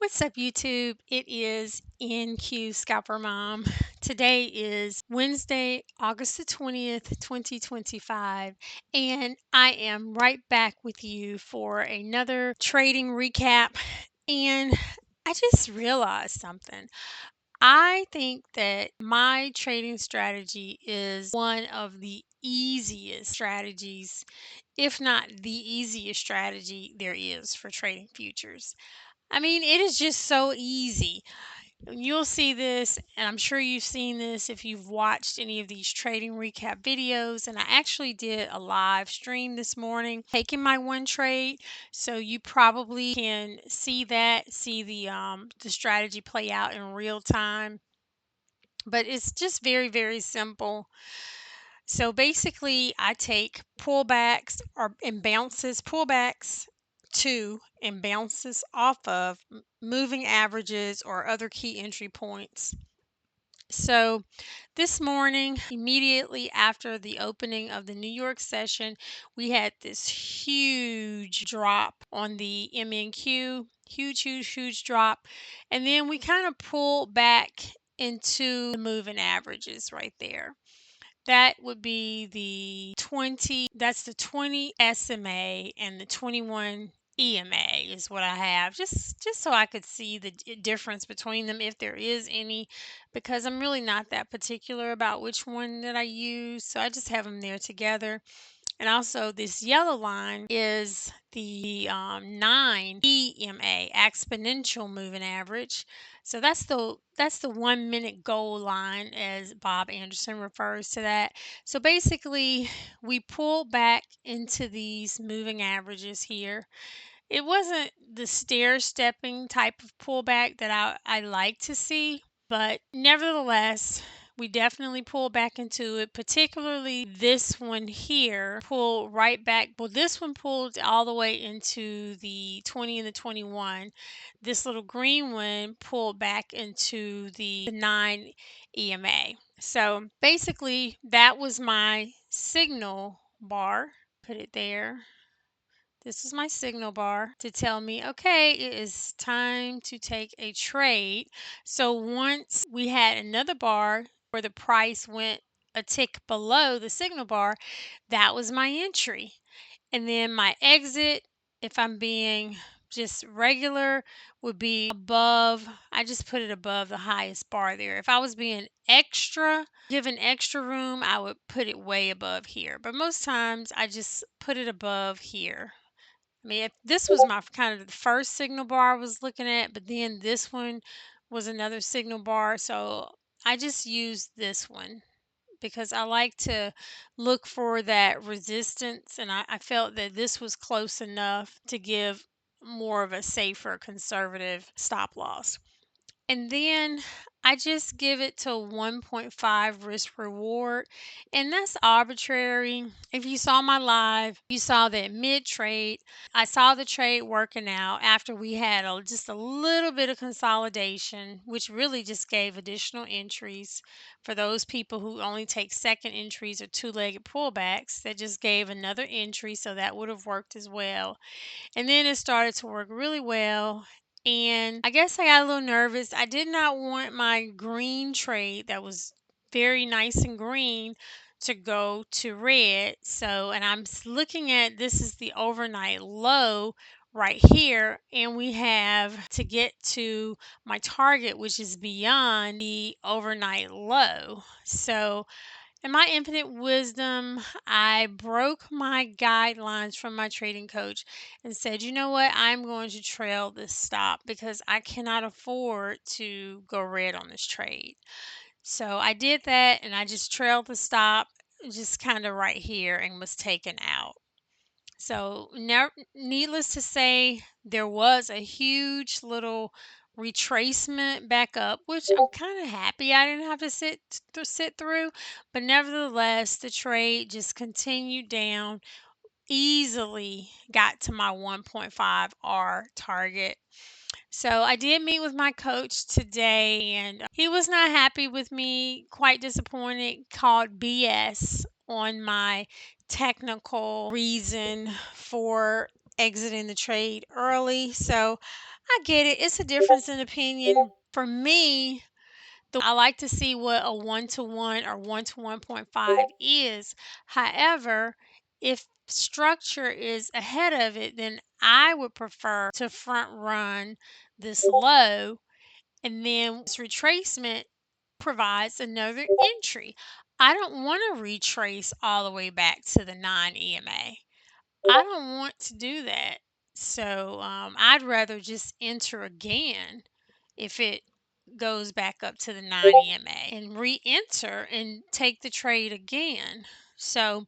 What's up, YouTube? It is MNQ Scalper Mom. Today is Wednesday, August the 20th, 2025, and I am right back with you for another trading recap. And I just realized something. I think that my trading strategy is one of the easiest strategies, if not the easiest strategy there is for trading futures. I mean, it is just so easy. You'll see this, and I'm sure you've seen this if you've watched any of these trading recap videos. And I actually did a live stream this morning taking my one trade, so you probably can see that, see the strategy play out in real time. But it's just very, very simple. So basically, I take pullbacks or and bounces, pullbacks to and bounces off of moving averages or other key entry points. So this morning, immediately after the opening of the New York session, we had this huge drop on the MNQ, huge, huge, huge drop. And then we kind of pulled back into the moving averages right there. That would be the 20, that's the 20 SMA and the 21 EMA is what I have, just so I could see the difference between them if there is any, because I'm really not that particular about which one that I use. So I just have them there together. And also, this yellow line is the 9 EMA, exponential moving average. So that's the 1 minute goal line, as Bob Anderson refers to that. So basically, we pull back into these moving averages here. It wasn't the stair stepping type of pullback that I like to see, but nevertheless, we definitely pull back into it, particularly this one here pulled right back. Well, this one pulled all the way into the 20 and the 21. This little green one pulled back into the 9 EMA. So basically, that was my signal bar. Put it there. This is my signal bar to tell me, okay, it is time to take a trade. So once we had another bar where the price went a tick below the signal bar, that was my entry. And then my exit, if I'm being just regular, would be above. I just put it above the highest bar there. If I was being extra, given extra room, I would put it way above here. But most times I just put it above here. I mean, if this was my kind of the first signal bar I was looking at, but then this one was another signal bar. So I just used this one because I like to look for that resistance. And I felt that this was close enough to give more of a safer conservative stop loss. And then I just give it to 1.5 risk reward. And that's arbitrary. If you saw my live, you saw that mid trade, I saw the trade working out after we had just a little bit of consolidation, which really just gave additional entries for those people who only take second entries or two-legged pullbacks. That just gave another entry, so that would have worked as well. And then it started to work really well. And I guess I got a little nervous. I did not want my green trade that was very nice and green to go to red. So, and I'm looking at, this is the overnight low right here, and we have to get to my target, which is beyond the overnight low. So in my infinite wisdom, I broke my guidelines from my trading coach and said, you know what, I'm going to trail this stop because I cannot afford to go red on this trade. So I did that, and I just trailed the stop just kind of right here and was taken out. So, needless to say, there was a huge little retracement back up, which I'm kind of happy I didn't have to sit through. But nevertheless, the trade just continued down, easily got to my 1.5 R target. So I did meet with my coach today, and he was not happy with me, quite disappointed, called BS on my technical reason for exiting the trade early. So I get it. It's a difference in opinion. For me, I like to see what a 1-to-1 or 1 to 1.5 is. However, if structure is ahead of it, then I would prefer to front run this low, and then this retracement provides another entry. I don't want to retrace all the way back to the 9 EMA. I don't want to do that. So I'd rather just enter again if it goes back up to the 9 EMA and re-enter and take the trade again. So,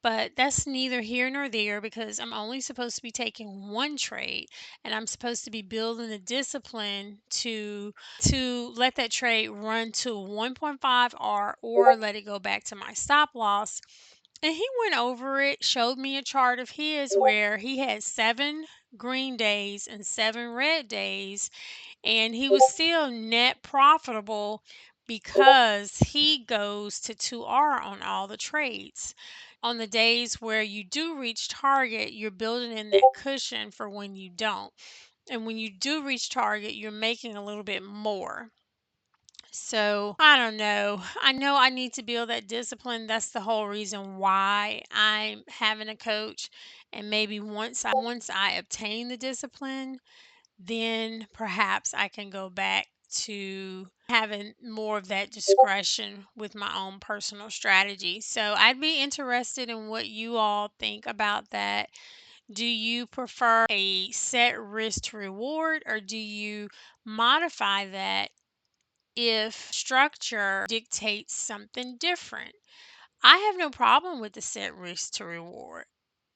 but that's neither here nor there because I'm only supposed to be taking one trade, and I'm supposed to be building the discipline to let that trade run to 1.5 R or let it go back to my stop loss. And he went over it, showed me a chart of his where he had 7 green days and 7 red days, and he was still net profitable because he goes to 2R on all the trades. On the days where you do reach target, you're building in that cushion for when you don't. And when you do reach target, you're making a little bit more. So I don't know. I know I need to build that discipline. That's the whole reason why I'm having a coach. And maybe once I obtain the discipline, then perhaps I can go back to having more of that discretion with my own personal strategy. So I'd be interested in what you all think about that. Do you prefer a set risk to reward, or do you modify that if structure dictates something different? I have no problem with the set risk to reward.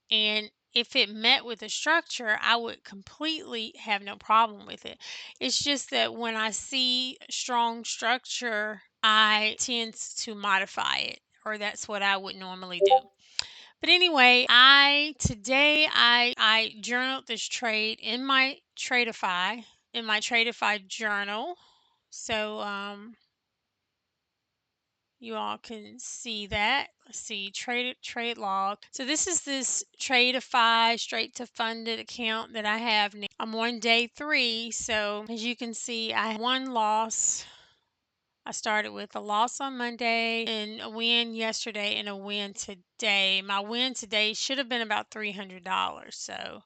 And if it met with a structure, I would completely have no problem with it. It's just that when I see strong structure, I tend to modify it, or that's what I would normally do. But anyway, I journaled this trade in my Tradeify journal. So you all can see that. Let's see, trade log. So this Tradeify straight to funded account that I have now. I'm on day 3, so as you can see, I had one loss. I started with a loss on Monday and a win yesterday and a win today. My win today should have been about $300. So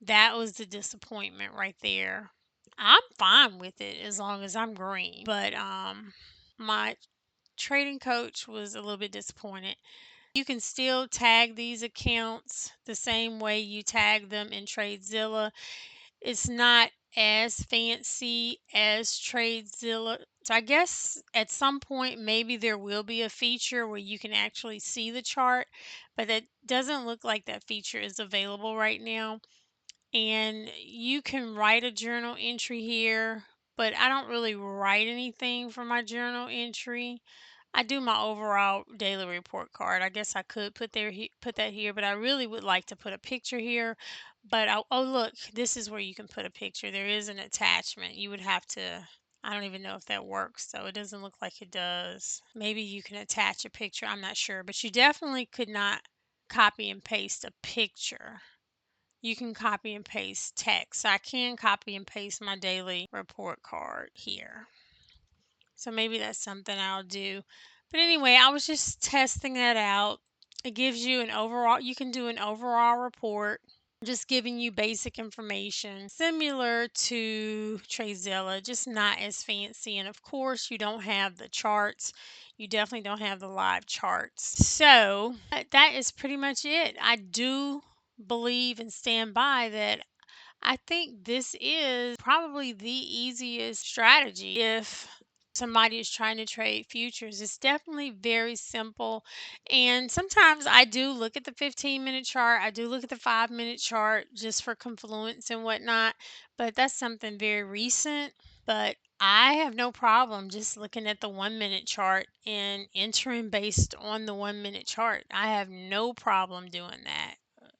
that was the disappointment right there. I'm fine with it as long as I'm green. But my trading coach was a little bit disappointed. You can still tag these accounts the same way you tag them in TradeZilla. It's not as fancy as TradeZilla. So I guess at some point maybe there will be a feature where you can actually see the chart, but it doesn't look like that feature is available right now. And you can write a journal entry here, but I don't really write anything for my journal entry. I do my overall daily report card. I guess I could put that here, but I really would like to put a picture here. But oh look, this is where you can put a picture. There is an attachment. You would have to. I don't even know if that works, so it doesn't look like it does. Maybe you can attach a picture. I'm not sure, but you definitely could not copy and paste a picture. You can copy and paste text. So I can copy and paste my daily report card here. So maybe that's something I'll do. But anyway, I was just testing that out. It gives you you can do an overall report, just giving you basic information similar to TradeZilla, just not as fancy. And of course, you don't have the charts. You definitely don't have the live charts. So that is pretty much it. I do believe and stand by that. I think this is probably the easiest strategy if somebody is trying to trade futures. It's definitely very simple. And sometimes I do look at the 15-minute chart, I do look at the 5-minute chart just for confluence and whatnot, but that's something very recent. But I have no problem just looking at the 1-minute chart and entering based on the 1-minute chart. I have no problem doing that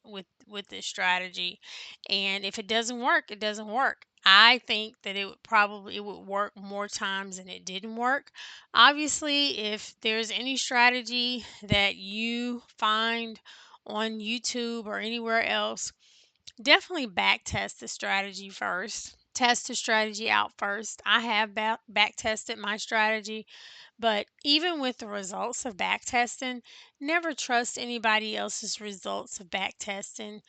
with this strategy. And if it doesn't work, it doesn't work. I think that it would work more times than it didn't work. Obviously, if there's any strategy that you find on YouTube or anywhere else Definitely back test the strategy first. Test the strategy out first. I have back tested my strategy, but even with the results of back testing, never trust anybody else's results of back testing.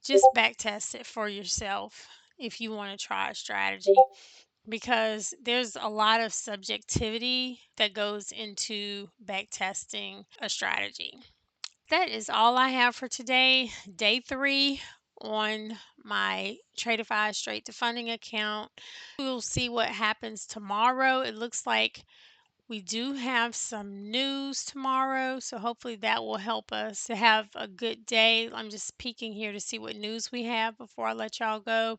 Just back test it for yourself if you want to try a strategy, because there's a lot of subjectivity that goes into back testing a strategy. That is all I have for today. Day 3 on my Tradeify straight to funding account. We'll see what happens tomorrow. It looks like we do have some news tomorrow, so hopefully that will help us to have a good day. I'm just peeking here to see what news we have before I let y'all go.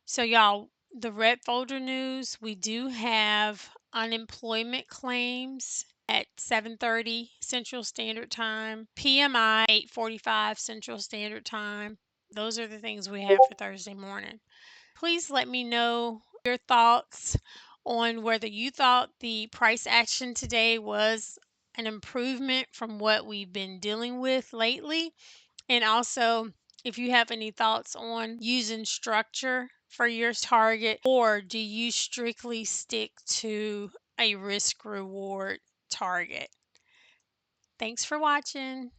So, y'all, the red folder news, we do have unemployment claims at 7:30 Central Standard Time, PMI 8:45 Central Standard Time. Those are the things we have for Thursday morning. Please let me know your thoughts on whether you thought the price action today was an improvement from what we've been dealing with lately. And also, if you have any thoughts on using structure for your target, or do you strictly stick to a risk reward target? Thanks for watching.